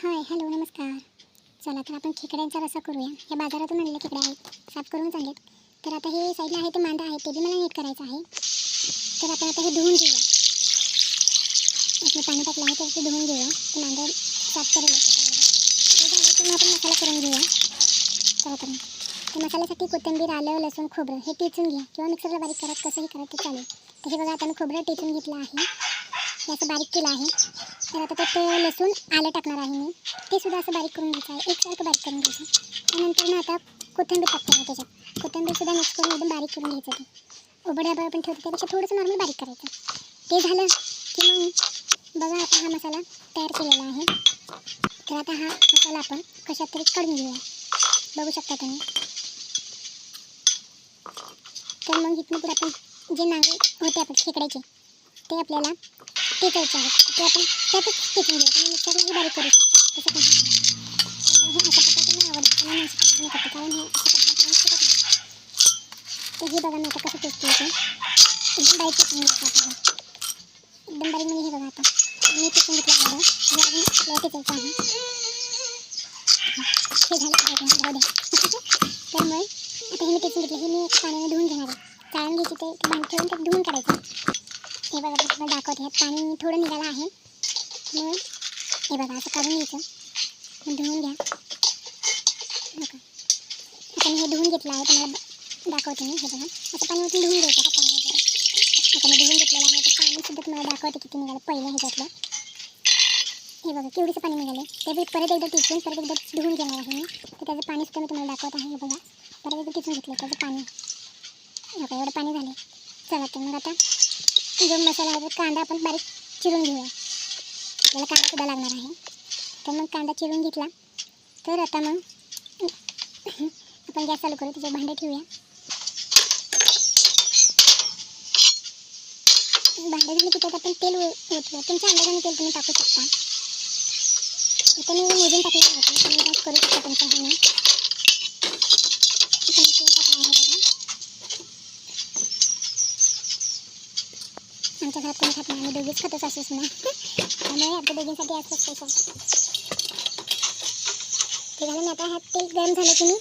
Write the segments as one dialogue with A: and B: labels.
A: Hi hello नमस्कार. चला तर आपण खेकड्यांचा रस्सा करूया. हे बाजारातून आणलेले खेकडे आहेत, साफ करून चांगले. तर आता हे साईडला आहे ते मांदा आहे, ते बी मला नीट करायचं आहे. तर आपण आता हे धुवून घेऊया. आपलं पाणी टाकलं आहे तर ते धुवून घेऊया. ते मांदा साफ करेल ते झालं की मग आपण मसाला करून घेऊया. चला तर ते मसाल्यासाठी कोथिंबीर, आलं, लसूण, खोबरं हे टेचून घ्या किंवा मिक्सरला बारीक करा, कसंही करा ते चालेल. तर हे बघा आता मी खोबरं टेचून घेतलं आहे, हे असं बारीक केलं आहे. तर आता त्यात लसूण, आलं टाकणार आहे मी, ते सुद्धा असं बारीक करून घ्यायचं आहे, एकसारखं बारीक करून घ्यायचं. त्यानंतर ना आता कोथिंबीर टाकते आहे त्याच्यात. कोथिंबीरसुद्धा मिक्स करून एकदम बारीक करून घ्यायचं. ते उबड्यावर आपण ठेवतो त्यापेक्षा थोडंसं नॉर्मल बारीक करायचं. ते झालं की मग बघा आपण हा मसाला तयार केलेला आहे. तर आता हा मसाला आपण कशात तरी काढून घेऊया. बघू शकता तुम्ही. तर मग इथनं पुढे आपण जे नांगे होते आपण खेकड्याचे ते आपल्याला टेचायचे आहेत, ते आपण त्यातच टेचून घेऊया. तुम्ही मिक्सरलाही बारीक करू शकता, तसं काही नाही. हे अशा पद्धतीने आवडतं, मला अशा पद्धतीने करते, कारण हे अशा पद्धतीने शिकत नाही. तर हे बघा मी आता कसं टेस्ट येते, एकदम बारीक टेचून घ्यायचं आपल्याला, एकदम बारीक. म्हणजे हे बघा आता मी टेचून घेतलं आहे, जे अजून आपल्याला टेचायचं आहे. हे झालं राहू द्या. तर मग आता हे मी टेचून घेतलं, हे मी पाण्याने धुवून घेणार आहे. चाळून घ्यायची, ते भांड ठेवून ते धुवून काढायचं. हे बघा मी तुम्हाला दाखवते, ह्यात पाणी थोडं निघालं आहे. मग हे बघा असं काढून घ्यायचं, मग धुवून घ्या. बघा आता मी हे धुवून घेतलं आहे, तुम्हाला दाखवते मी. हे बघा असं पाणी उठून धुवून घ्यायचं हाताने वगैरे. आता मी धुवून घेतलेलं आहे, तर पाणीसुद्धा तुम्हाला दाखवते किती निघालं पहिलं ह्याच्यातलं. हे बघा केवढीचं पाणी निघालं. ते मी परत एकदा टिचून परत एकदा धुवून घेणार आहे मी. तर त्याचं पाणीसुद्धा मी तुम्हाला दाखवत आहे. हे बघा परत एकदा टिचून घेतलं त्याचं पाणी. बघा एवढं पाणी झालं. चला तर मग आता जो मसाला आहे, कांदा आपण बारीक चिरून घेऊया. आपल्याला कांदासुद्धा लागणार आहे. तर मग कांदा चिरून घेतला. तर आता मग आपण गॅस चालू करू, त्याचे भांडे ठेवूया. भांडे झाले की त्यात आपण तेल ओतूया. तुमच्या अंदाजाने तेल तुम्ही टाकू शकता. इथं मी मोजून टाकलेलं आहे, तुम्ही गॅस करू शकता तुमच्या ह्याने. इथं मी तेल टाकलं आहे बघा. आमच्या घरात कोणी खात नाही, आम्ही दोघीच खातो, सासू सुना. त्यामुळे आमच्या दोघींसाठी असं स्पेशल. ते झालं. मी आता ह्यात तेल गरम झालं की मी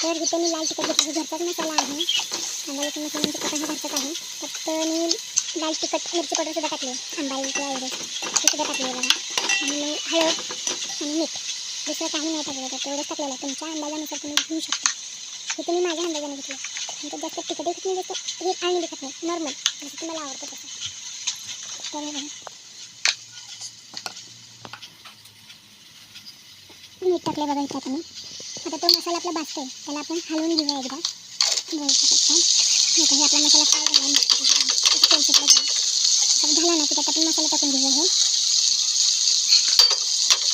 A: तर इथे मी लाल तिखट घेतलं, घरचाच मसाला आहे. कांदा लसूण मसाला म्हणजे कसा घरचाच आहे. फक्त मी लाल तिखट मिरची पावडर सुद्धा टाकली, आंबाई किंवा एवढं ते सुद्धा टाकले बघा. आणि मग हळद आणि मीठ, दुसरं काही नाही टाकलं, तर तेवढंच टाकलेलं आहे. तुमच्या अंदाजानुसार तुम्ही घेऊ शकता. हे तुम्ही माझ्या अंदाजाने घेतलं. नंतर जास्त तिखट येत नाही, जास्त हे आणि दिखत नाही, नॉर्मल जसं तुम्हाला आवडतं तसं. तर मीठ टाकले बघा इथं तुम्ही. आता तो मसाला आपला भाजतोय, त्याला आपण हलवून घेऊया एकदा. बघू शकता हे आपला मसाला फ्राय झाला, तेल सुटलं झाला ना की त्यात आपण मसाला टाकून घेऊया. हे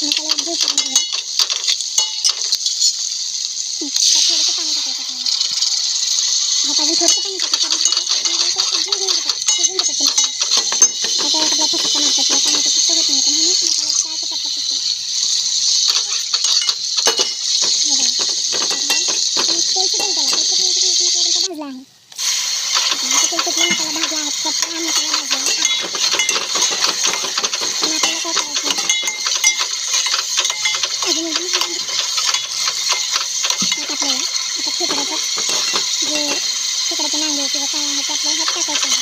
A: मसाला एकजीव करून घेऊया. त्यात थोडंसं पाणी टाकायचं आपल्याला. ह्यात अजून थोडंसं पाणी टाकायचं, कारण एकजीव घेऊन घेतात, शिजून घेतात ते मसाला. त्याच्यावर आपल्याला फक्त मारतात, किंवा पाण्याचं फक्त होत नाही, पण म्हणून मसाला फ्रायचं करतात फक्त. तेल सुटेल त्याला, तेल सुटल्यानंतर मसाला भाजला आहे. तेल सुटलं मसाला भाजला आहे, कच्चा हा मसाला भाजला आहे. पण आपल्याला काय करायचं, अजून एकदम त्यात आपल्याला आता खेकड्याचं जे खेकड्याचे नांगे किंवा काय आहे ते आपल्याला ह्यात टाकायचं आहे.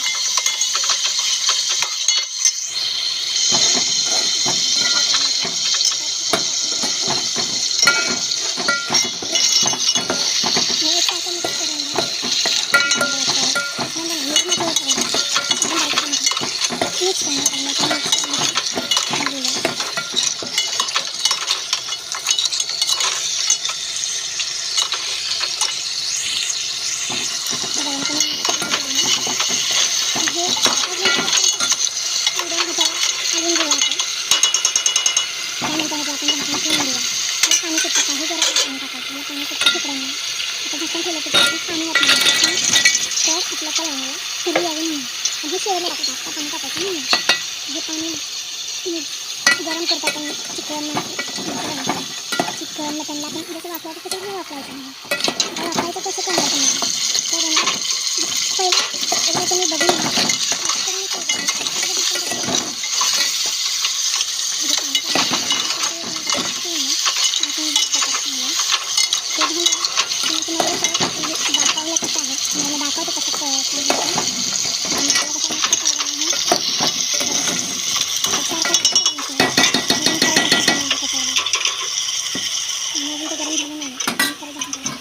A: आपलं पाणी फक्त खेकड्यांना आता झाकण ठेवलं की त्यातून पाणी येत नाही तर आपल्या कलमाला सुरू यावी म्हणून म्हणजे शेवले टाकतात आता पाणी टाकायचं म्हणून हे पाणी गरम करतात आपण चिकन मटनला पण जसं वापरायचं तसं वापरायचं नाही आता वापरायचं कसं कळलं तुम्हाला तर ना पहिलं एकदा तुम्ही बघून घ्या दाखवलं कसं आहे मला दाखवतो कसं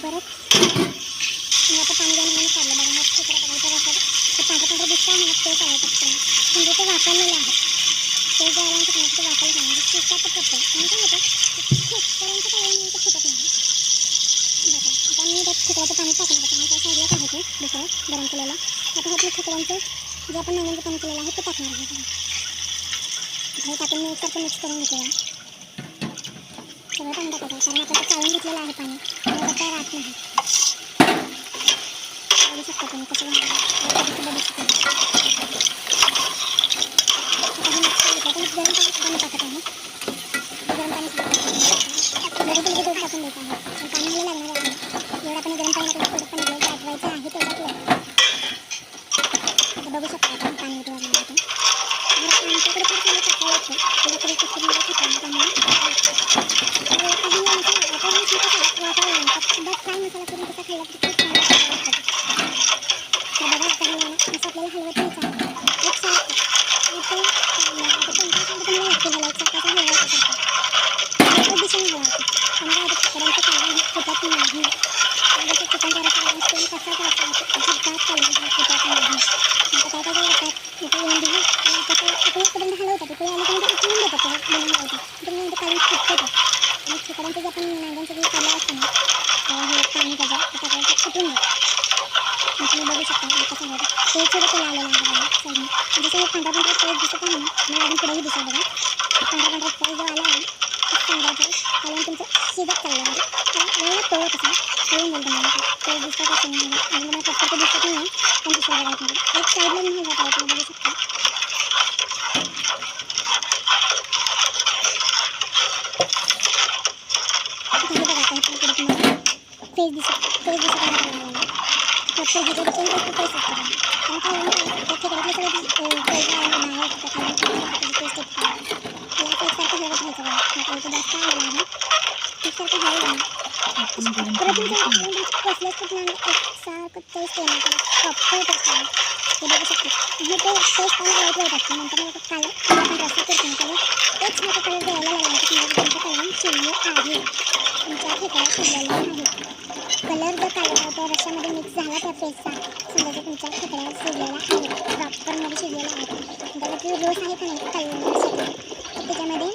A: परत मी आता पाणी गरम होऊन काढलं बघा मग खेकडा बघायचा रसा ते पांढरं दिसतं आहे ना ते चालवतात म्हणजे ते वापरलेलं आहे ते जे आलं ते वापरलं नाही शिजतात तर पडतं आणि काय होतं खेकड्यांचं कालवण फुटत नाही बघा आता मी त्यात खेकड्याचं पाणी टाकणार होतं आणि त्या साईडला काय होतं दुसरं गरम केलेलं आता ह्यातलं खेकड्यांचं जे आपण नवीन पाणी केलेलं आहे ते टाकणार आहे हे टाकून मी एकसारखं मिक्स करून घेतलेलं सगळं पाणी टाकायचं कारण आपण ते चाळून घेतलेलं आहे पाणी त्यामुळे काय राहत नाही बघू शकता तुम्ही कसं बघू शकता आता हे मिक्स केलं तर गरम पाणी सुद्धा मी टाकत आहे गरम पाणी सुद्धा लगेच टाकून द्यायचं आहे पण पाणी मला लागणार आहे एवढं आपण गरम पाणी टाकलं थोडं पण आपल्याला आठवायचं आहे तेवढ्यात आता बघू शकता आपण पाणी उठवायला आपण आमच्याकडे पण पाणी टाकावं लागतं त्याच्याकडे कसं मला टाकायला त्यामुळे काही वापरायला लागतात सुद्धा फ्राय मसाला करून त्याचा खाल्ला तर खूप छान लागतं तर बघा आता असं आपल्याला हलवत घ्यायचं आहे एक सारखं इथे आता तुम्हाला लागते झाला एक सारखा हलवायचा सारखा एकच दिशेने हलवायचं समजा आता खेकड्यांचं कालवण हे फुटत नाही जसं चिकनचा रस्सा असतो तसाच रस्सा अजिबात कालवण फुटत नाही आता काय काय करतात इथे येऊन दिली कसं इथे इकडे हलवतात इथे आलं की ते उचलून देतात त्याला बनवून हलवतात इकडे ते कालवण फुटतं आणि खेकड्यांचं जे आपण नांग्यांचं जे काढलं असतं ना हे पाणी त्याचं ते टाकायचं फुटून जातं तुम्ही बघू शकता कसं होतं ते छोटं तेल आलेलं आहे बघा साईडने जसं हे पांढरा फ्रेश दिसत आहे ना मला अजून पुढेही दिसत बघा पांढरा फ्रेश जो आला आहे खूप सांगायचं कालवण तुमचं शिजत चाललं म्हणजे वेळ तोळं कसं कळून जाईल तुम्हाला ते दिसतं कसं नाही अजून मला फक्त ते दिसत नाही पण दुसऱ्या बघा एक साईडला मी हलवत आहे तुम्ही बघू शकता हे बघा आता इथून पुढे तुम्हाला फेस दिसत आहे प्रत्येक ह्याच्यापेक्षा जास्त फेस असतो कारण काय होतं त्या खेकड्यातलं सगळं पैसा आहे बाहेर त्या खाली टेस्ट येते त्याला एकसारखं हलवत राहायचं बघा इथं जास्त आलेलं आहे एकसारखं हलवलं परत तुमचं कसल्याच कुठलं एकसारखं टेस्ट येणार त्याला प्रॉपर टेस्ट येणार ते बघू शकतो आणि ते टेस्ट आणि वाईट वाईट असतं नंतर मग कालवण आपण रस्सा करतो ना त्याला तेच मोठं कलर द्यायला लागला की समजा तुमचं कालवण शिजलं आहे तुमच्या खेकड्या शिजलेलं आहे कलर जर त्या रश्श्यामध्ये मिक्स झाला त्या फेसचा समजा तुमच्या खेकड्या शिजलेला आहे प्रॉपरमध्ये शिजलेला आहे त्याला जो रोस आहे का नाही रश्श्याचा त्याच्यामध्ये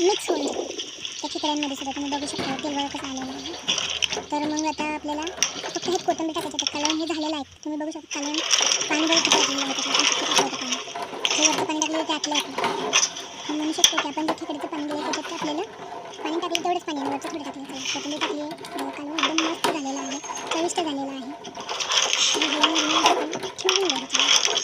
A: मिक्स होऊन जातो त्या खेकड्यांमध्ये सुद्धा तुम्ही बघू शकता तेलवर कसं आलेलं आहे तर मग आता आपल्याला फक्त हे कोथिंबीर टाकायचं तर कालवण हे झालेलं आहे तुम्ही बघू शकता कालवण पाणी बघू टाकलेलं आहे त्यातलं टाकलं पाणी जे वरचं पाणी टाकलेलं ते आटलं येतं म्हणू शकतो की आपण जे खेकडीचं पाणी दिलं त्याच्यात टाकलेलं पाणी टाकलं तेवढंच पाणी वरचं थोडं टाकलं कोथिंबीर टाकली कालवण एकदम मस्त झालेलं आहे चविष्ट झालेलं आहे ठेवून द्या